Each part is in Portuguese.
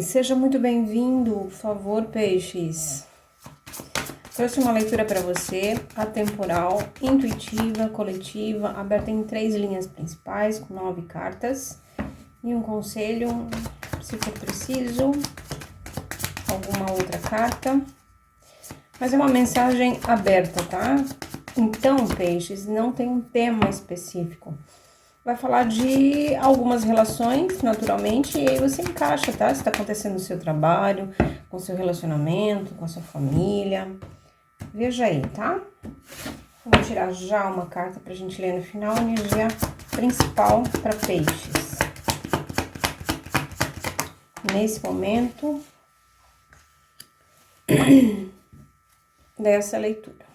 Seja muito bem-vindo, por favor, peixes. Trouxe uma leitura para você, atemporal, intuitiva, coletiva, aberta em 3 linhas principais, com 9 cartas. E um conselho, se for preciso, alguma outra carta. Mas é uma mensagem aberta, tá? Então, peixes, não tem um tema específico. Vai falar de algumas relações, naturalmente, e aí você encaixa, tá? Se tá acontecendo no seu trabalho, com o seu relacionamento, com a sua família. Veja aí, tá? Vou tirar já uma carta pra gente ler no final, a energia principal para peixes. Nesse momento dessa leitura.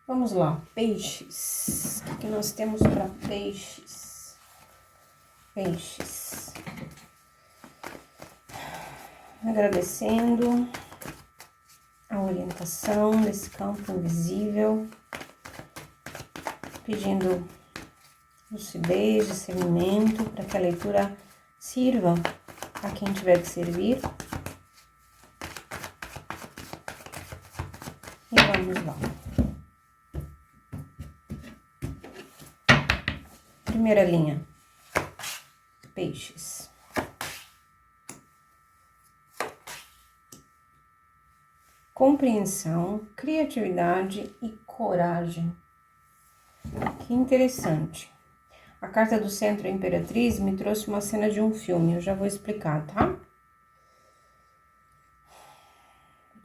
Vamos lá, peixes. O que nós temos para peixes? Peixes. Agradecendo a orientação desse campo invisível. Pedindo lucidez, discernimento, para que a leitura sirva a quem tiver que servir. E vamos lá. Primeira linha, peixes. Compreensão, criatividade e coragem. Que interessante. A carta do centro, a Imperatriz, me trouxe uma cena de um filme, eu já vou explicar, tá?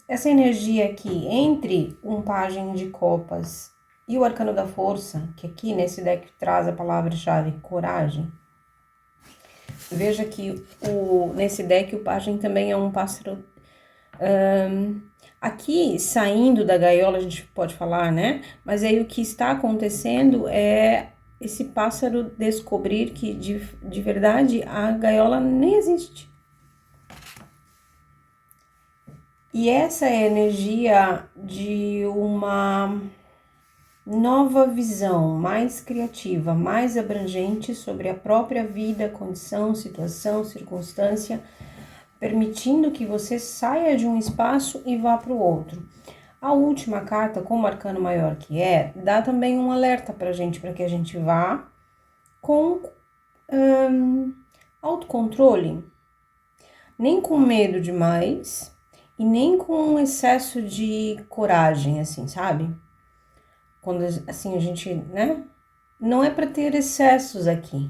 Essa energia aqui, entre um pajem de copas e o arcano da força, que aqui nesse deck traz a palavra-chave coragem. Veja que nesse deck o pajem também é um pássaro. Aqui, saindo da gaiola, a gente pode falar, né? Mas aí o que está acontecendo é esse pássaro descobrir que de verdade a gaiola nem existe. E essa é a energia de uma nova visão, mais criativa, mais abrangente sobre a própria vida, condição, situação, circunstância, permitindo que você saia de um espaço e vá para o outro. A última carta, como arcano maior que é, dá também um alerta para que a gente vá com autocontrole, nem com medo demais e nem com um excesso de coragem, assim, sabe? Quando, assim, a gente, né? Não é para ter excessos aqui.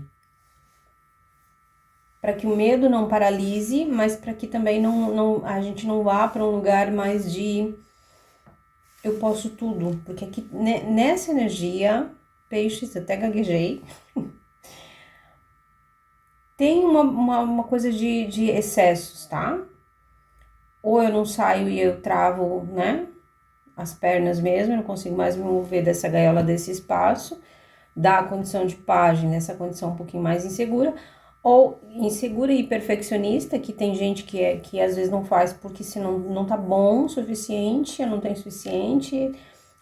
Para que o medo não paralise, mas para que também a gente não vá para um lugar mais de eu posso tudo. Porque aqui, nessa energia, peixes, até gaguejei, tem uma coisa de excessos, tá? Ou eu não saio e eu travo, né? As pernas mesmo, eu não consigo mais me mover dessa gaiola, desse espaço, da condição de pajem, nessa condição um pouquinho mais insegura, ou insegura e perfeccionista, que tem gente que às vezes não faz porque se não tá bom o suficiente, eu não tenho suficiente,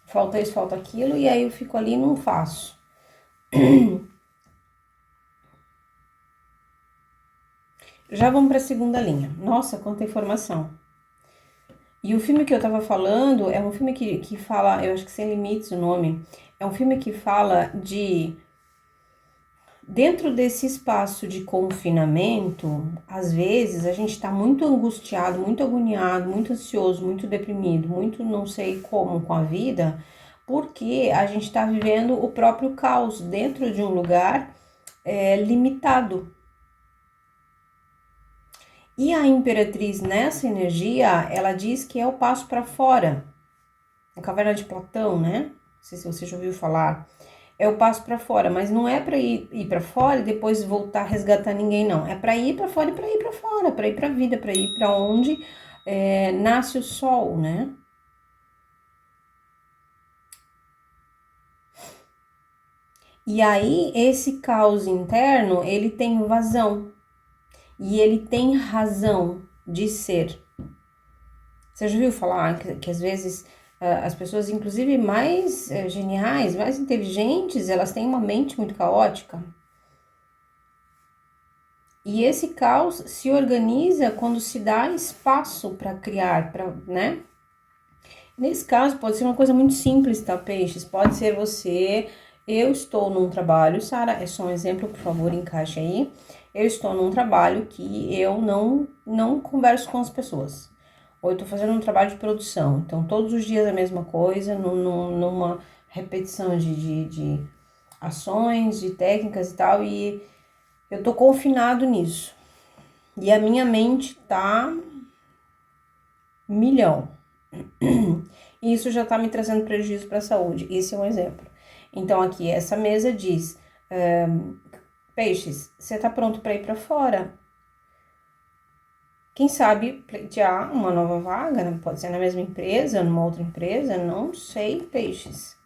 falta isso, falta aquilo, e aí eu fico ali e não faço. Já vamos para a segunda linha. Nossa, quanta informação. E o filme que eu tava falando é um filme que fala, eu acho que Sem Limites o nome, é um filme que fala de, dentro desse espaço de confinamento, às vezes a gente tá muito angustiado, muito agoniado, muito ansioso, muito deprimido, muito não sei como com a vida, porque a gente tá vivendo o próprio caos dentro de um lugar limitado. E a Imperatriz, nessa energia, ela diz que é o passo para fora. A Caverna de Platão, né? Não sei se você já ouviu falar. É o passo para fora, mas não é para ir para fora e depois voltar a resgatar ninguém, não. É para ir para fora e para ir para fora, para ir para a vida, para ir para onde nasce o sol, né? E aí, esse caos interno, ele tem vazão. E ele tem razão de ser. Você já ouviu falar que às vezes as pessoas, inclusive mais geniais, mais inteligentes, elas têm uma mente muito caótica? E esse caos se organiza quando se dá espaço para criar, né? Nesse caso, pode ser uma coisa muito simples, tá, peixes? Pode ser você, eu estou num trabalho, Sara, é só um exemplo, por favor, encaixe aí. Eu estou num trabalho que eu não converso com as pessoas. Ou eu tô fazendo um trabalho de produção, então todos os dias a mesma coisa, numa repetição de ações, de técnicas e tal, e eu tô confinado nisso. E a minha mente tá milhão. E isso já tá me trazendo prejuízo para a saúde. Esse é um exemplo. Então, aqui, essa mesa diz: peixes, você tá pronto para ir para fora? Quem sabe pleitear uma nova vaga, né? Pode ser na mesma empresa, numa outra empresa, não sei, peixes.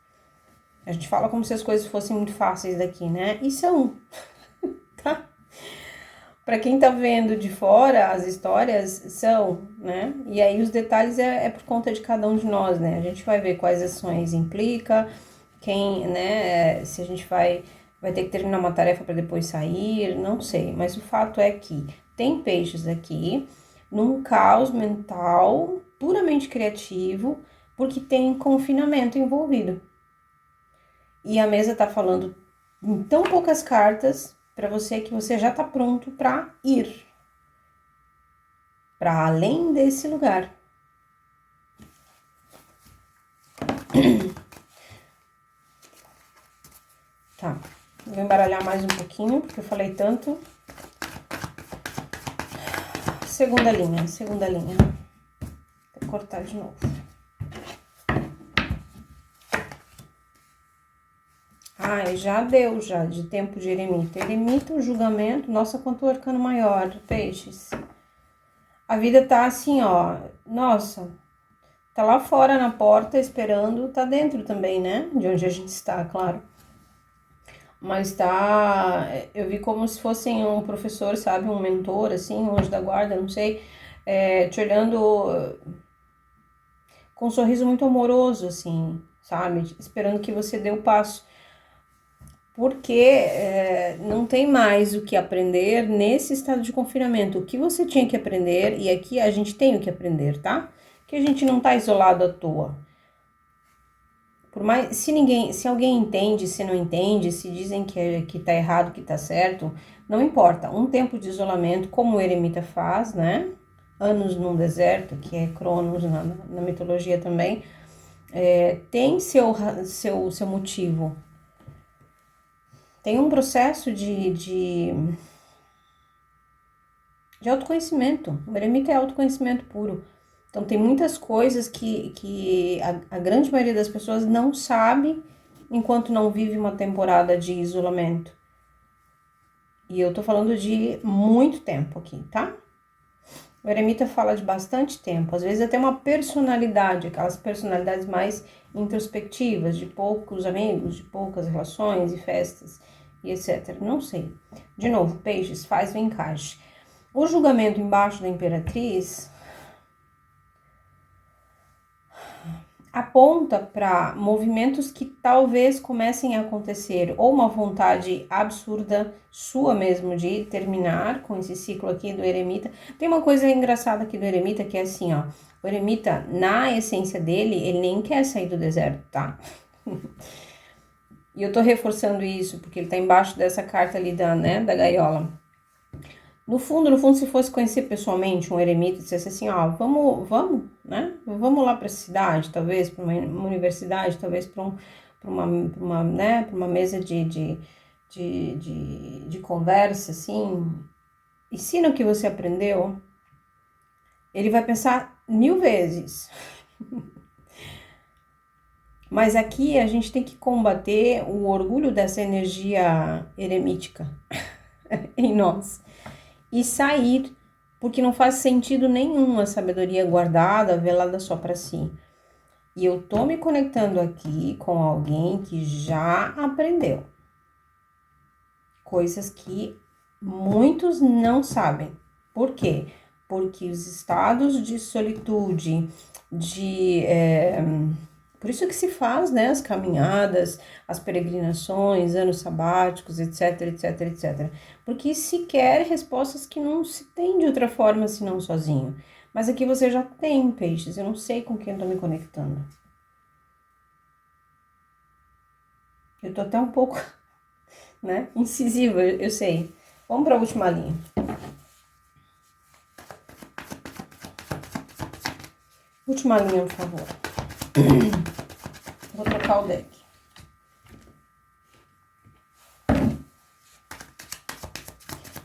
A gente fala como se as coisas fossem muito fáceis daqui, né? E são, tá? Para quem tá vendo de fora, as histórias são, né? E aí os detalhes é por conta de cada um de nós, né? A gente vai ver quais ações implica, quem, né? Se a gente vai ter que terminar uma tarefa para depois sair, não sei. Mas o fato é que tem peixes aqui num caos mental puramente criativo, porque tem confinamento envolvido. E a mesa tá falando em tão poucas cartas para você que você já tá pronto para ir para além desse lugar. Tá. Vou embaralhar mais um pouquinho, porque eu falei tanto. Segunda linha, segunda linha. Vou cortar de novo. Ai, já deu já de tempo de eremita. Eremita, o julgamento, nossa, quanto arcano maior, peixes. A vida tá assim, ó, nossa, tá lá fora na porta esperando, tá dentro também, né? De onde a gente está, claro. Mas tá, eu vi como se fosse um professor, sabe, um mentor, assim, um anjo da guarda, não sei, te olhando com um sorriso muito amoroso, assim, sabe, esperando que você dê o passo. Porque não tem mais o que aprender nesse estado de confinamento. O que você tinha que aprender, e aqui a gente tem o que aprender, tá? Que a gente não tá isolado à toa. Por mais, se alguém entende, se não entende, se dizem que tá errado, que tá certo, não importa. Um tempo de isolamento, como o eremita faz, né? Anos num deserto, que é Cronos na mitologia também, tem seu motivo. Tem um processo de autoconhecimento. O eremita é autoconhecimento puro. Então, tem muitas coisas que a grande maioria das pessoas não sabe enquanto não vive uma temporada de isolamento. E eu tô falando de muito tempo aqui, tá? O eremita fala de bastante tempo, às vezes até uma personalidade, aquelas personalidades mais introspectivas, de poucos amigos, de poucas relações e festas e etc. Não sei. De novo, peixes, faz o encaixe. O julgamento embaixo da Imperatriz aponta para movimentos que talvez comecem a acontecer, ou uma vontade absurda sua mesmo de terminar com esse ciclo aqui do eremita. Tem uma coisa engraçada aqui do eremita que é assim, ó, o eremita, na essência dele, ele nem quer sair do deserto, tá? E eu tô reforçando isso porque ele tá embaixo dessa carta ali da gaiola. No fundo, se fosse conhecer pessoalmente um eremita e dissesse assim, ó, vamos, né? Vamos lá para a cidade, talvez, para uma universidade, talvez para uma mesa de conversa, assim, ensina o que você aprendeu, ele vai pensar 1000 vezes. Mas aqui a gente tem que combater o orgulho dessa energia eremítica em nós. E sair, porque não faz sentido nenhum a sabedoria guardada, velada só para si. E eu tô me conectando aqui com alguém que já aprendeu coisas que muitos não sabem. Por quê? Porque os estados de solitude, Por isso que se faz, né, as caminhadas, as peregrinações, anos sabáticos, etc, etc, etc. Porque se quer respostas que não se tem de outra forma senão sozinho. Mas aqui você já tem, peixes, eu não sei com quem eu tô me conectando. Eu tô até um pouco, né, incisiva, eu sei. Vamos para a última linha. Última linha, por favor. Vou trocar o deck.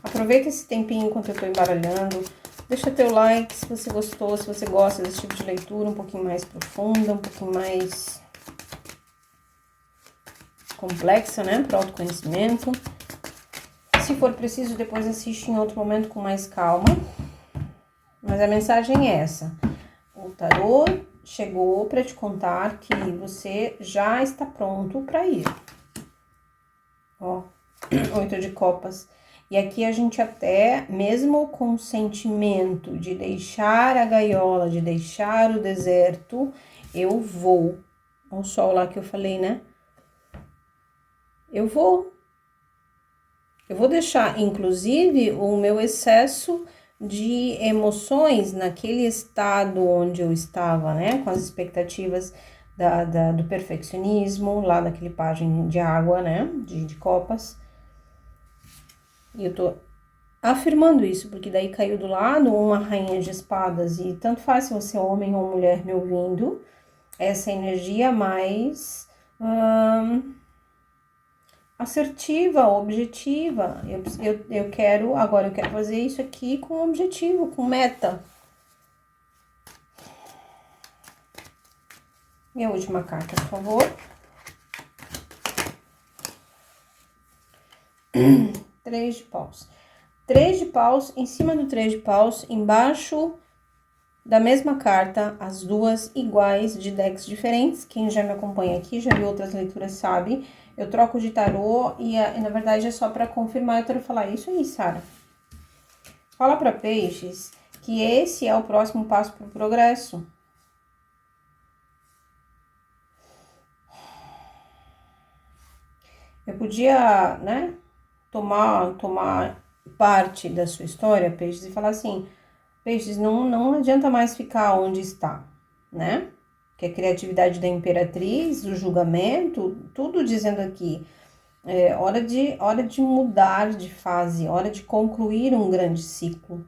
Aproveita esse tempinho enquanto eu tô embaralhando. Deixa teu like se você gostou, se você gosta desse tipo de leitura um pouquinho mais profunda, um pouquinho mais complexa, né? Para autoconhecimento. Se for preciso, depois assiste em outro momento com mais calma. Mas a mensagem é essa. O tarô chegou para te contar que você já está pronto para ir. Ó, 8 de copas. E aqui a gente até, mesmo com o sentimento de deixar a gaiola, de deixar o deserto, eu vou. Olha o sol lá que eu falei, né? Eu vou deixar, inclusive, o meu excesso de emoções naquele estado onde eu estava, né? Com as expectativas do perfeccionismo, lá daquele pajem de água, né? De copas. E eu tô afirmando isso, porque daí caiu do lado uma rainha de espadas. E tanto faz se você é homem ou mulher me ouvindo, essa energia mais... assertiva, objetiva. Eu quero fazer isso aqui com objetivo, com meta. E a última carta, por favor. 3 de paus. 3 de paus, em cima do 3 de paus, embaixo da mesma carta, as duas iguais de decks diferentes. Quem já me acompanha aqui, já viu outras leituras, sabe. Eu troco de tarô e na verdade é só para confirmar. Eu quero falar isso aí, Sara. Fala para peixes que esse é o próximo passo para o progresso. Eu podia, né, tomar parte da sua história, peixes, e falar assim: peixes, não adianta mais ficar onde está, né? Que a criatividade da imperatriz, o julgamento, tudo dizendo aqui, hora de mudar de fase, hora de concluir um grande ciclo.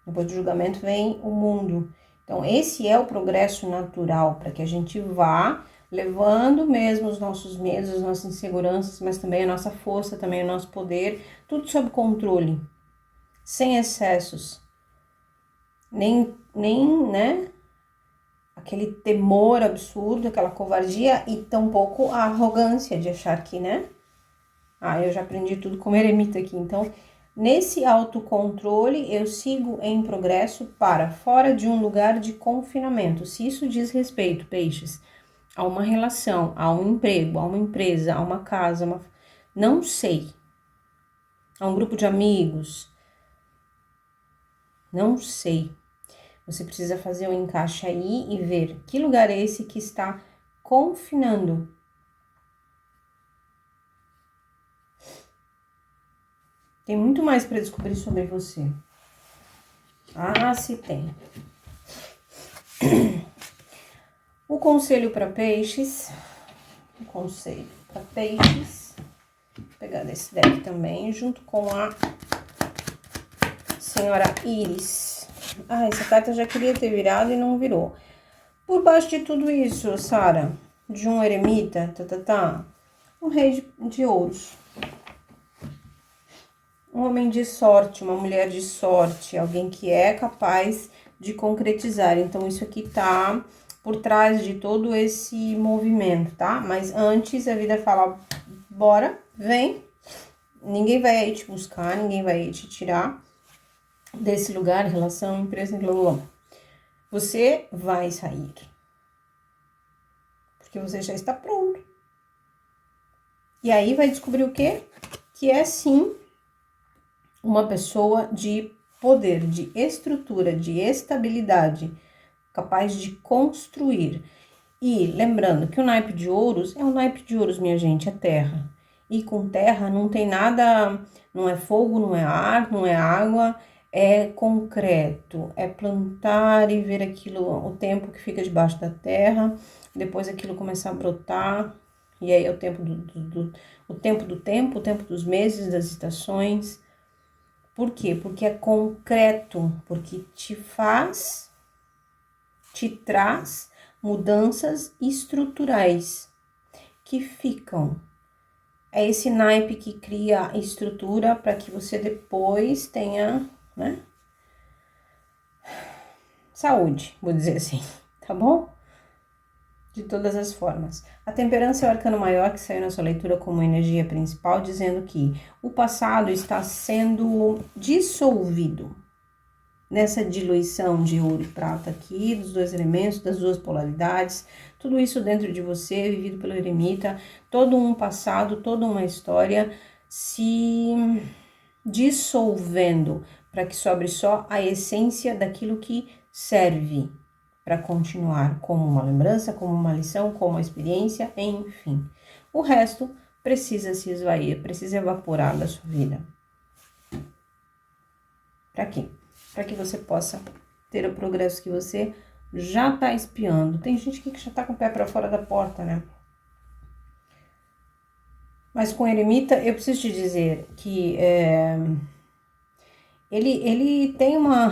Depois do julgamento vem o mundo. Então, esse é o progresso natural, para que a gente vá levando mesmo os nossos medos, as nossas inseguranças, mas também a nossa força, também o nosso poder, tudo sob controle, sem excessos. Nem, né, aquele temor absurdo, aquela covardia e tampouco a arrogância de achar que, né? Eu já aprendi tudo como eremita aqui. Então, nesse autocontrole, eu sigo em progresso para fora de um lugar de confinamento. Se isso diz respeito, peixes, a uma relação, a um emprego, a uma empresa, a uma casa, não sei, a um grupo de amigos, não sei. Você precisa fazer um encaixe aí e ver que lugar é esse que está confinando. Tem muito mais para descobrir sobre você. Se tem. O conselho para peixes. Vou pegar desse deck também, junto com a senhora Iris. Essa carta eu já queria ter virado e não virou. Por baixo de tudo isso, Sara, de um eremita, um rei de ouros. Um homem de sorte, uma mulher de sorte, alguém que é capaz de concretizar. Então, isso aqui tá por trás de todo esse movimento, tá? Mas antes, a vida fala, bora, vem. Ninguém vai aí te buscar, ninguém vai aí te tirar desse lugar, relação, empresa, blá, blá, blá. Você vai sair. Porque você já está pronto. E aí vai descobrir o quê? Que é sim uma pessoa de poder, de estrutura, de estabilidade, capaz de construir. E lembrando que o naipe de ouros é o naipe de ouros, minha gente, é terra. E com terra não tem nada, não é fogo, não é ar, não é água, é concreto. É plantar e ver aquilo, o tempo que fica debaixo da terra, depois aquilo começar a brotar. E aí é o tempo o tempo do tempo, o tempo dos meses, das estações. Por quê? Porque é concreto, porque te traz mudanças estruturais que ficam. É esse naipe que cria a estrutura para que você depois tenha, né, saúde, vou dizer assim, tá bom? De todas as formas. A temperança é o arcano maior que saiu na sua leitura como energia principal, dizendo que o passado está sendo dissolvido nessa diluição de ouro e prata aqui, dos dois elementos, das duas polaridades, tudo isso dentro de você, vivido pelo eremita, todo um passado, toda uma história se dissolvendo, para que sobre só a essência daquilo que serve para continuar como uma lembrança, como uma lição, como uma experiência, enfim. O resto precisa se esvair, precisa evaporar da sua vida. Para quê? Para que você possa ter o progresso que você já está espiando. Tem gente que já está com o pé para fora da porta, né? Mas com o eremita, eu preciso te dizer que ele tem uma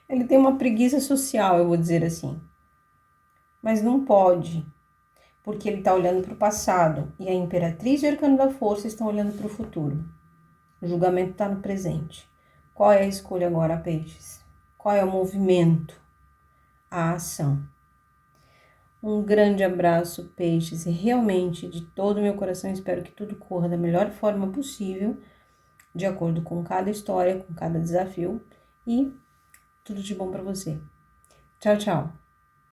ele tem uma preguiça social, eu vou dizer assim. Mas não pode, porque ele está olhando para o passado e a Imperatriz e o Arcano da Força estão olhando para o futuro. O julgamento está no presente. Qual é a escolha agora, peixes? Qual é o movimento? A ação. Um grande abraço, peixes, e realmente, de todo o meu coração, espero que tudo corra da melhor forma possível, de acordo com cada história, com cada desafio, e tudo de bom para você. Tchau, tchau!